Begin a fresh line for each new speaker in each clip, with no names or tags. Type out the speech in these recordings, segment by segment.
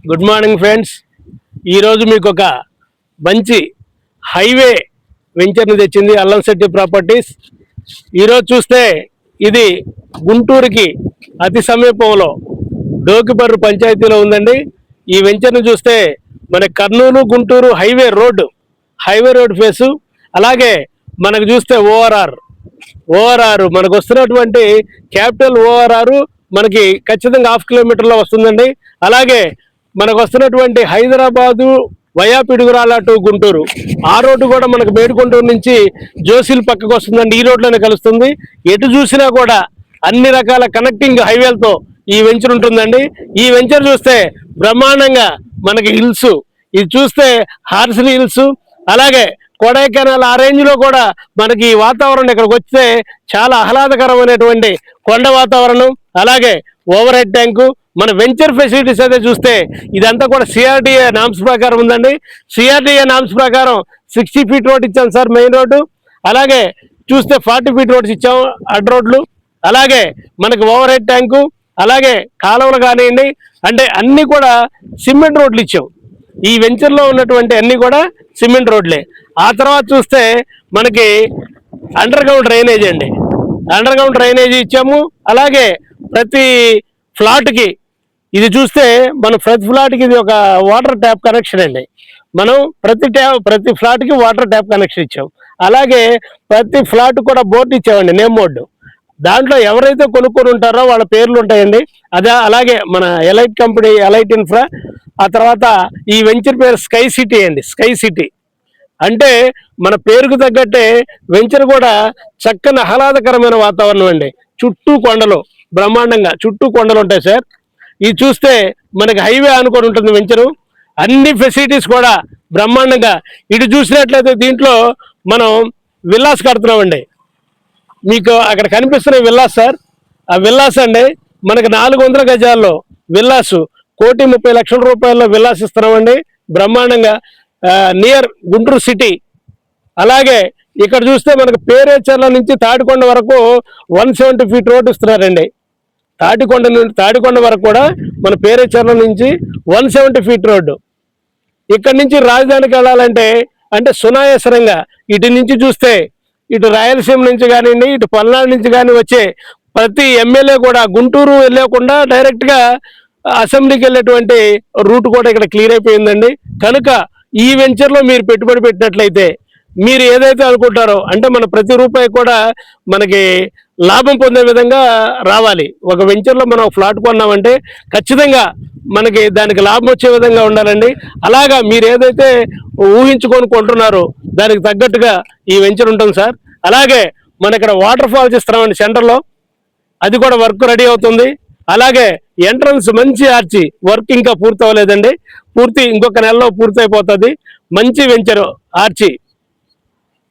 Good morning friends. ఈరోజు మీకు ఒక మంచి హైవే వెంచర్ని తెచ్చింది అల్లంశెట్టి ప్రాపర్టీస్. ఈరోజు చూస్తే ఇది గుంటూరుకి అతి సమీపంలో డోకిబర్రు పంచాయతీలో ఉందండి. ఈ వెంచర్ని చూస్తే మన Kurnool Guntur highway road face, అలాగే మనకు చూస్తే ఓఆర్ఆర్ మనకు వస్తున్నటువంటి క్యాపిటల్ ఓఆర్ఆర్ మనకి ఖచ్చితంగా 1/2 కిలోమీటర్లో వస్తుందండి. అలాగే మనకు వస్తున్నటువంటి హైదరాబాదు వయా పిడుగురాల టు గుంటూరు ఆ రోడ్డు కూడా మనకు మేడుకొంటూరు నుంచి జోసిల్ పక్కకు వస్తుందండి. ఈ రోడ్లోనే కలుస్తుంది. ఎటు చూసినా కూడా అన్ని రకాల కనెక్టింగ్ హైవేలతో ఈ వెంచర్ ఉంటుందండి. ఈ వెంచర్ చూస్తే బ్రహ్మాండంగా మనకి హిల్స్, ఇది చూస్తే హార్సిలీ హిల్స్, అలాగే కొడైకెనాల్ ఆ రేంజ్ లో కూడా మనకి వాతావరణం ఇక్కడికి వస్తే చాలా ఆహ్లాదకరమైనటువంటి కొండ వాతావరణం, అలాగే ఓవర్ హెడ్ ట్యాంకు. మన వెంచర్ ఫెసిలిటీస్ అయితే చూస్తే ఇదంతా కూడా సిఆర్డిఏ నామ్స్ ప్రకారం ఉందండి. సిఆర్డిఏ నామ్స్ ప్రకారం 60 ఫీట్ రోడ్ ఇచ్చాం సార్ మెయిన్ రోడ్డు, అలాగే చూస్తే 40 ఫీట్ రోడ్స్ ఇచ్చాం అడ్ రోడ్లు, అలాగే మనకి ఓవర్ హెడ్ ట్యాంకు, అలాగే కాలువలు కానివ్వండి, అంటే అన్ని కూడా సిమెంట్ రోడ్లు ఇచ్చాం. ఈ వెంచర్లో ఉన్నటువంటి అన్ని కూడా సిమెంట్ రోడ్లే. ఆ తర్వాత చూస్తే మనకి అండర్ గ్రౌండ్ డ్రైనేజ్ అండి, అండర్ గ్రౌండ్ డ్రైనేజ్ ఇచ్చాము. అలాగే ప్రతి ఫ్లాట్కి ఇది చూస్తే మనం ప్రతి ఫ్లాట్కి ఇది ఒక వాటర్ ట్యాప్ కనెక్షన్ అండి. మనం ప్రతి ఫ్లాట్కి వాటర్ ట్యాప్ కనెక్షన్ ఇచ్చాం. అలాగే ప్రతి ఫ్లాట్ కూడా బోర్డు ఇచ్చామండి, నేమ్ బోర్డు. దాంట్లో ఎవరైతే కొనుక్కొని ఉంటారో వాళ్ళ పేర్లు ఉంటాయండి. అలాగే మన ఎలైట్ కంపెనీ, ఎలైట్ ఇన్ఫ్రా, ఆ తర్వాత ఈ వెంచర్ పేరు స్కై సిటీ అండి. స్కై సిటీ అంటే మన పేరుకు తగ్గట్టే వెంచర్ కూడా చక్కని ఆహ్లాదకరమైన వాతావరణం అండి. చుట్టూ కొండలు, బ్రహ్మాండంగా చుట్టూ కొండలు ఉంటాయి సార్. ఇది చూస్తే మనకి హైవే అనుకొని ఉంటుంది వెంచరు. అన్ని ఫెసిలిటీస్ కూడా బ్రహ్మాండంగా. ఇటు చూసినట్లయితే దీంట్లో మనం విల్లాస్ కడుతున్నామండి. మీకు అక్కడ కనిపిస్తున్న విల్లాస్ సార్, ఆ విల్లాస్ అండి మనకి 400 గజాల్లో విల్లాస్, 1,30,00,000 రూపాయల్లో విల్లాస్ ఇస్తున్నామండి బ్రహ్మాండంగా, నియర్ గుంటూరు సిటీ. అలాగే ఇక్కడ చూస్తే మనకు పేరేచర్ల నుంచి తాడికొండ వరకు 170 ఫీట్ రోడ్డు ఇస్తున్నారండి. తాడికొండ వరకు కూడా మన పేరేచర్ల నుంచి 170 ఫీట్ రోడ్డు. ఇక్కడ నుంచి రాజధానికి వెళ్ళాలంటే అంటే సునాయాసరంగా ఇటు నుంచి చూస్తే ఇటు రాయలసీమ నుంచి కానివ్వండి, ఇటు పల్నాడు నుంచి కానీ వచ్చే ప్రతి ఎమ్మెల్యే కూడా గుంటూరు వెళ్ళకుండా డైరెక్ట్గా అసెంబ్లీకి వెళ్ళేటువంటి రూట్ కూడా ఇక్కడ క్లియర్ అయిపోయిందండి. కనుక ఈ వెంచర్లో మీరు పెట్టుబడి పెట్టినట్లయితే మీరు ఏదైతే అనుకుంటారో అంటే మన ప్రతి రూపాయి కూడా మనకి లాభం పొందే విధంగా రావాలి. ఒక వెంచర్లో మనం ఫ్లాట్ కొన్నామంటే ఖచ్చితంగా మనకి దానికి లాభం వచ్చే విధంగా ఉండాలండి. అలాగా మీరు ఏదైతే ఊహించుకొని కొంటున్నారో దానికి తగ్గట్టుగా ఈ వెంచర్ ఉంటుంది సార్. అలాగే మన ఇక్కడ వాటర్ ఫాల్స్ ఇస్తున్నామండి సెంటర్లో, అది కూడా వర్క్ రెడీ అవుతుంది. అలాగే ఎంట్రన్స్ మంచి ఆర్చి, వర్క్ ఇంకా పూర్తి అవ్వలేదండి, ఇంకొక నెలలో పూర్తి అయిపోతుంది. మంచి వెంచరు ఆర్చి.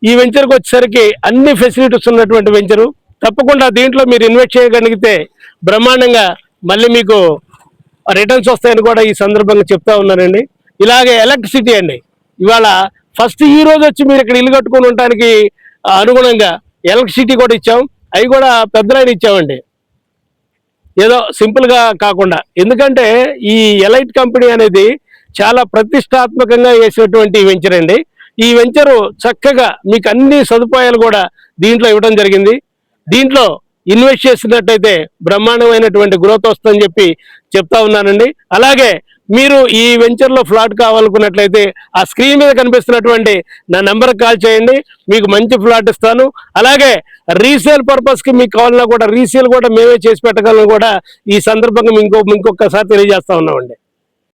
ఈ వెంచర్కి వచ్చేసరికి అన్ని ఫెసిలిటీస్ ఉన్నటువంటి వెంచరు. తప్పకుండా దీంట్లో మీరు ఇన్వెస్ట్ చేయగలిగితే బ్రహ్మాండంగా మళ్ళీ మీకు రిటర్న్స్ వస్తాయని కూడా ఈ సందర్భంగా చెప్తా ఉన్నానండి. ఇలాగే ఎలక్ట్రిసిటీ అండి, ఇవాళ ఫస్ట్ ఈ రోజు వచ్చి మీరు ఇక్కడ ఇల్లు కట్టుకొని ఉండటానికి అనుగుణంగా ఎలక్ట్రిసిటీ కూడా ఇచ్చాం. అవి కూడా పెద్ద లైన్ ఇచ్చామండి, ఏదో సింపుల్గా కాకుండా. ఎందుకంటే ఈ ఎలైట్ కంపెనీ అనేది చాలా ప్రతిష్టాత్మకంగా వేసినటువంటి వెంచర్ అండి. ఈ వెంచరు చక్కగా మీకు అన్ని సదుపాయాలు కూడా దీంట్లో ఇవ్వడం జరిగింది. దీంట్లో ఇన్వెస్ట్ చేసినట్టయితే బ్రహ్మాండమైనటువంటి గ్రోత్ వస్తుందని చెప్తా ఉన్నానండి. అలాగే మీరు ఈ వెంచర్లో ఫ్లాట్ కావాలనుకున్నట్లయితే ఆ స్క్రీన్ మీద కనిపిస్తున్నటువంటి నా నెంబర్కి కాల్ చేయండి, మీకు మంచి ఫ్లాట్ ఇస్తాను. అలాగే రీసేల్ పర్పస్కి మీకు కావాలన్నా కూడా రీసేల్ కూడా మేమే చేసి పెట్టగలను కూడా ఈ సందర్భంగా ఇంకొకసారి తెలియజేస్తా ఉన్నామండి.